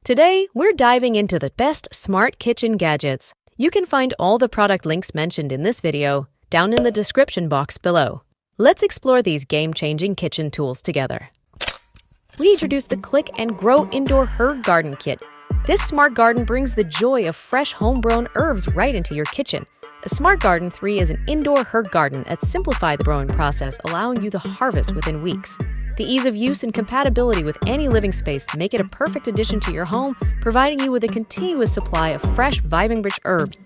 Today, we're diving into the best smart kitchen gadgets. You can find all the product links mentioned in this video down in the description box below. Let's explore these game-changing kitchen tools together. We introduce the Click and Grow Indoor Herb Garden Kit. This smart garden brings the joy of fresh homegrown herbs right into your kitchen. A Smart Garden 3 is an indoor herb garden that simplifies the growing process, allowing you to harvest within weeks. The ease of use and compatibility with any living space make it a perfect addition to your home, providing you with a continuous supply of fresh, vibing-rich herbs.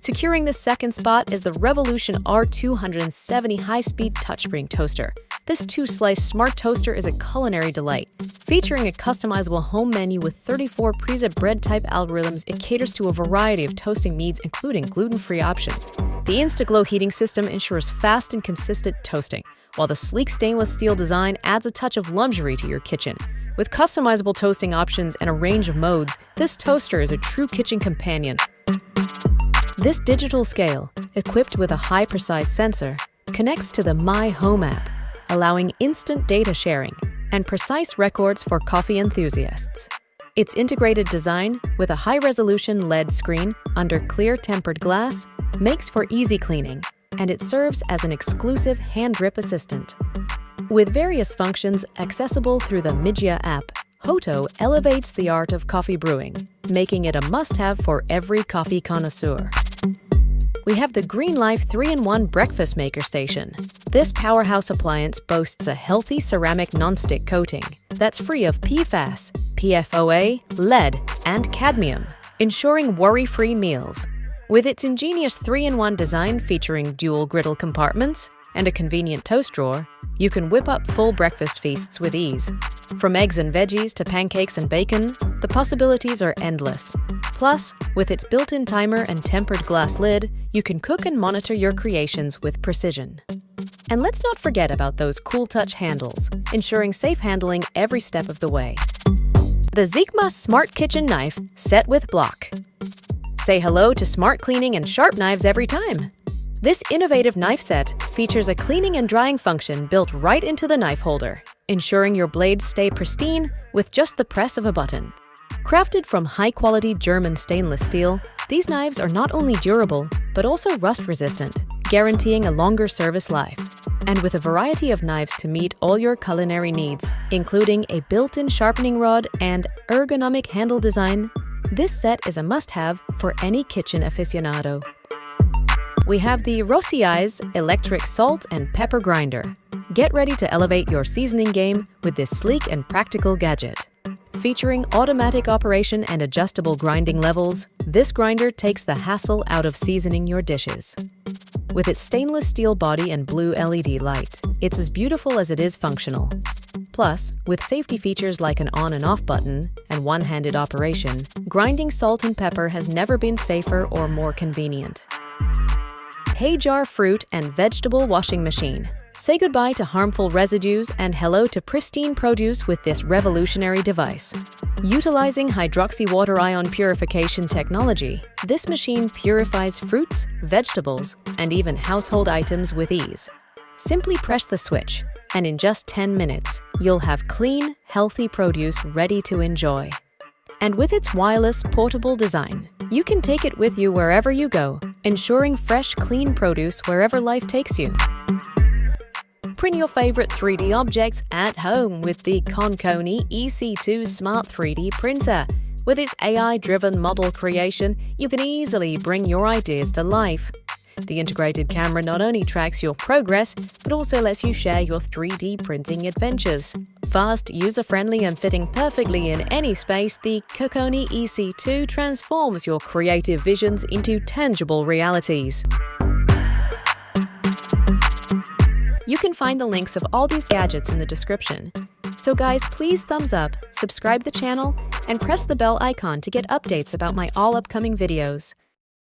Securing the second spot is the Revolution R270 high-speed touchscreen toaster. This two-slice smart toaster is a culinary delight. Featuring a customizable home menu with 34 preset bread-type algorithms, it caters to a variety of toasting needs, including gluten-free options. The InstaGlow heating system ensures fast and consistent toasting, while the sleek stainless steel design adds a touch of luxury to your kitchen. With customizable toasting options and a range of modes, this toaster is a true kitchen companion. This digital scale, equipped with a high-precise sensor, connects to the My Home app, allowing instant data sharing and precise records for coffee enthusiasts. Its integrated design, with a high-resolution LED screen under clear tempered glass, makes for easy cleaning, and it serves as an exclusive hand drip assistant. With various functions accessible through the Mijia app, HOTO elevates the art of coffee brewing, making it a must-have for every coffee connoisseur. We have the Green Life 3-in-1 Breakfast Maker Station. This powerhouse appliance boasts a healthy ceramic nonstick coating that's free of PFAS, PFOA, lead, and cadmium, ensuring worry-free meals. With its ingenious 3-in-1 design featuring dual griddle compartments and a convenient toast drawer, you can whip up full breakfast feasts with ease. From eggs and veggies to pancakes and bacon, the possibilities are endless. Plus, with its built-in timer and tempered glass lid, you can cook and monitor your creations with precision. And let's not forget about those cool touch handles, ensuring safe handling every step of the way. The ZEEKMUSS Smart Kitchen Knife Set with Block. Say hello to smart cleaning and sharp knives every time. This innovative knife set features a cleaning and drying function built right into the knife holder, ensuring your blades stay pristine with just the press of a button. Crafted from high-quality German stainless steel, these knives are not only durable, but also rust-resistant, guaranteeing a longer service life. And with a variety of knives to meet all your culinary needs, including a built-in sharpening rod and ergonomic handle design, this set is a must-have for any kitchen aficionado. We have the Rossi's Electric Salt and Pepper Grinder. Get ready to elevate your seasoning game with this sleek and practical gadget. Featuring automatic operation and adjustable grinding levels, this grinder takes the hassle out of seasoning your dishes. With its stainless steel body and blue LED light, it's as beautiful as it is functional. Plus, with safety features like an on and off button and one-handed operation, grinding salt and pepper has never been safer or more convenient. Hey Jar Fruit and Vegetable Washing Machine. Say goodbye to harmful residues and hello to pristine produce with this revolutionary device. Utilizing hydroxy water ion purification technology, this machine purifies fruits, vegetables, and even household items with ease. Simply press the switch, and in just 10 minutes, you'll have clean, healthy produce ready to enjoy. And with its wireless, portable design, you can take it with you wherever you go, ensuring fresh, clean produce wherever life takes you. Print your favorite 3D objects at home with the KOKONI EC2 Smart 3D Printer. With its AI-driven model creation, you can easily bring your ideas to life. The integrated camera not only tracks your progress, but also lets you share your 3D printing adventures. Fast, user-friendly, and fitting perfectly in any space, the KOKONI EC2 transforms your creative visions into tangible realities. You can find the links of all these gadgets in the description. So guys, please thumbs up, subscribe the channel, and press the bell icon to get updates about my all upcoming videos.